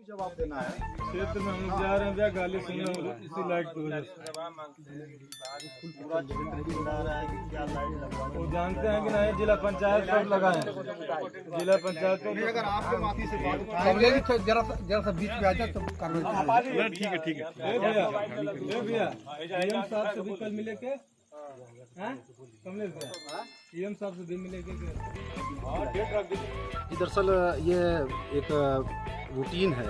जवाब देना है। क्षेत्र में हम लोग जा रहे हैं भैया, गाली सुने हम लोग इसी लाइट की वजह से। पूरा क्षेत्र ही बता रहा है कि क्या लाइट लगवानी वो जानते हैं कि नहीं, जिला पंचायत सब लगाए हैं। जिला पंचायत को है। अगर आपके माथी से बात उठाए जरा सा बीच में आ जाए तो कार्रवाई। ठीक है भैया, भैया डीएम साहब से भी कल मिले के कमलेश भैया, डीएम साहब से भी मिले के दरअसल ये एक रूटीन है।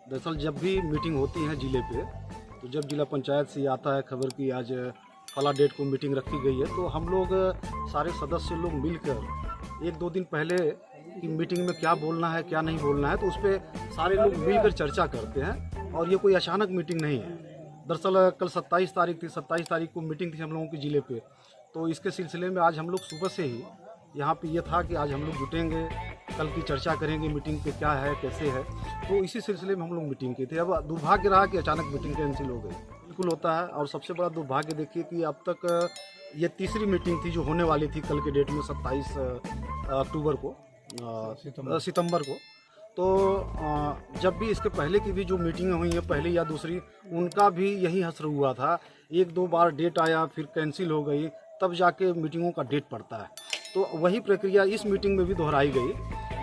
दरअसल जब भी मीटिंग होती है जिले पे, तो जब जिला पंचायत से आता है खबर कि आज फला डेट को मीटिंग रखी गई है, तो हम लोग सारे सदस्य लोग मिलकर 1-2 दिन पहले कि मीटिंग में क्या बोलना है क्या नहीं बोलना है, तो उस पर सारे लोग मिलकर चर्चा करते हैं। और ये कोई अचानक मीटिंग नहीं है। दरअसल कल 27 तारीख थी, 27 तारीख को मीटिंग थी हम लोगों की ज़िले पे। तो इसके सिलसिले में आज हम लोग सुबह से ही यहाँ पे ये था कि आज हम लोग जुटेंगे, कल की चर्चा करेंगे मीटिंग पे क्या है कैसे है। तो इसी सिलसिले में हम लोग मीटिंग की थी। अब दुर्भाग्य रहा कि अचानक मीटिंग कैंसिल हो गई। बिल्कुल होता है। और सबसे बड़ा दुर्भाग्य देखिए कि अब तक ये तीसरी मीटिंग थी जो होने वाली थी कल के डेट में 27 अक्टूबर को, सितंबर को। तो जब भी इसके पहले की भी जो मीटिंग हुई है, पहली या दूसरी, उनका भी यही हसर हुआ था। 1-2 बार डेट आया, फिर कैंसिल हो गई, तब जाके मीटिंगों का डेट पड़ता है। तो वही प्रक्रिया इस मीटिंग में भी दोहराई गई।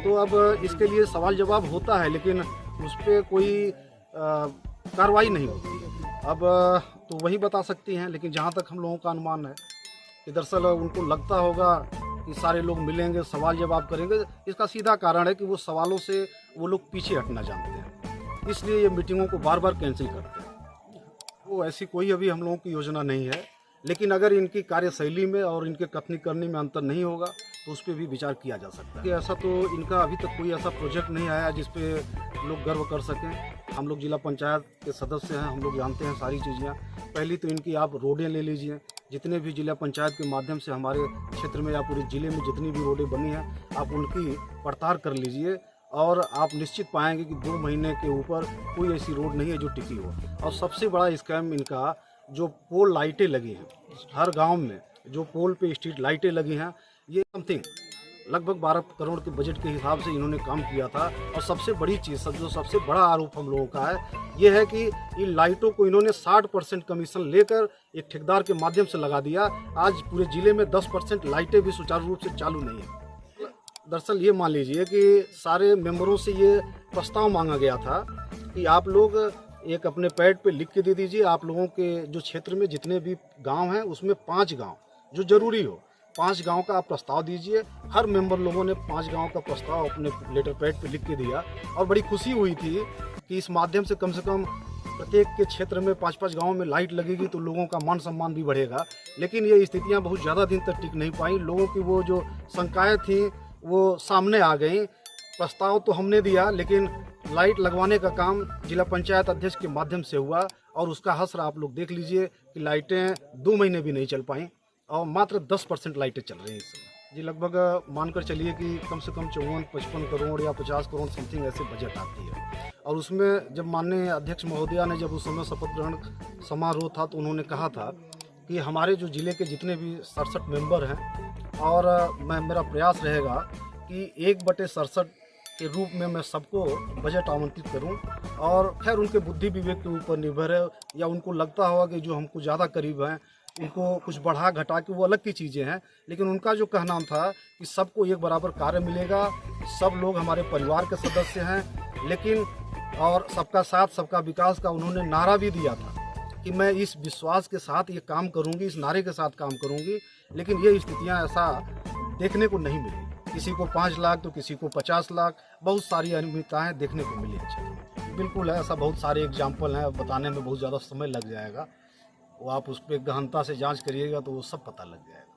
तो अब इसके लिए सवाल जवाब होता है, लेकिन उस पर कोई कार्रवाई नहीं होती। अब तो वही बता सकती हैं, लेकिन जहाँ तक हम लोगों का अनुमान है कि दरअसल उनको लगता होगा कि सारे लोग मिलेंगे, सवाल जवाब करेंगे। इसका सीधा कारण है कि वो सवालों से वो लोग पीछे हटना जानते हैं, इसलिए ये मीटिंगों को बार बार कैंसिल करते हैं। वो ऐसी कोई अभी हम लोगों की योजना नहीं है, लेकिन अगर इनकी कार्यशैली में और इनके कथनी करने में अंतर नहीं होगा तो उस पर भी विचार किया जा सकता है। कि ऐसा तो इनका अभी तक कोई ऐसा प्रोजेक्ट नहीं आया जिस पे लोग गर्व कर सकें। हम लोग जिला पंचायत के सदस्य हैं, हम लोग जानते हैं सारी चीज़ें। पहली तो इनकी आप रोडें ले लीजिए, जितने भी जिला पंचायत के माध्यम से हमारे क्षेत्र में या पूरे ज़िले में जितनी भी रोडें बनी हैं, आप उनकी पड़ताल कर लीजिए और आप निश्चित पाएंगे कि 2 महीने के ऊपर कोई ऐसी रोड नहीं है जो टिकी हो। और सबसे बड़ा स्कैम इनका जो पोल लाइटें लगी हैं, हर गांव में जो पोल पे स्ट्रीट लाइटें लगी हैं, ये समथिंग लगभग 12 करोड़ के बजट के हिसाब से इन्होंने काम किया था। और सबसे बड़ी चीज़, जो सबसे बड़ा आरोप हम लोगों का है, ये है कि इन लाइटों को इन्होंने 60% कमीशन लेकर एक ठेकेदार के माध्यम से लगा दिया। आज पूरे ज़िले में 10% लाइटें भी सुचारू रूप से चालू नहीं है। दरअसल ये मान लीजिए कि सारे मेंबरों से ये प्रस्ताव मांगा गया था कि आप लोग एक अपने पैड पे लिख के दे दीजिए, आप लोगों के जो क्षेत्र में जितने भी गांव हैं उसमें 5 गांव जो जरूरी हो, 5 गांव का आप प्रस्ताव दीजिए। हर मेंबर लोगों ने 5 गांव का प्रस्ताव अपने लेटर पैड पे लिख के दिया। और बड़ी खुशी हुई थी कि इस माध्यम से कम प्रत्येक के क्षेत्र में 5-5 गाँव में लाइट लगेगी तो लोगों का मान सम्मान भी बढ़ेगा। लेकिन ये स्थितियाँ बहुत ज़्यादा दिन तक टिक नहीं पाई। लोगों की वो जो शंकाएँ थी वो सामने आ गई। प्रस्ताव तो हमने दिया, लेकिन लाइट लगवाने का काम जिला पंचायत अध्यक्ष के माध्यम से हुआ और उसका हसर आप लोग देख लीजिए कि लाइटें 2 महीने भी नहीं चल पाई और मात्र 10% लाइटें चल रही हैं इस समय। जी लगभग मानकर चलिए कि कम से कम 54-55 करोड़ या 50 करोड़ समथिंग ऐसे बजट आती है। और उसमें जब माननीय अध्यक्ष महोदया ने जब उस समय शपथ ग्रहण समारोह था तो उन्होंने कहा था कि हमारे जो ज़िले के जितने भी 67 मेंबर हैं, और मेरा प्रयास रहेगा कि 1/67 के रूप में मैं सबको बजट आवंटित करूं। और खैर उनके बुद्धि विवेक के ऊपर निर्भर है, या उनको लगता होगा कि जो हमको ज़्यादा करीब हैं उनको कुछ बढ़ा घटा के वो अलग की चीज़ें हैं। लेकिन उनका जो कहना था कि सबको एक बराबर कार्य मिलेगा, सब लोग हमारे परिवार के सदस्य हैं। लेकिन और सबका साथ सबका विकास का उन्होंने नारा भी दिया था कि मैं इस विश्वास के साथ ये काम करूँगी, इस नारे के साथ काम करूँगी। लेकिन ये स्थितियाँ ऐसा देखने को नहीं मिली। किसी को 5 लाख तो किसी को 50 लाख, बहुत सारी अनियमितताएँ देखने को मिली हैं। बिल्कुल है, ऐसा बहुत सारे एग्जाम्पल हैं, बताने में बहुत ज़्यादा समय लग जाएगा। वो आप उस पर गहनता से जांच करिएगा तो वो सब पता लग जाएगा।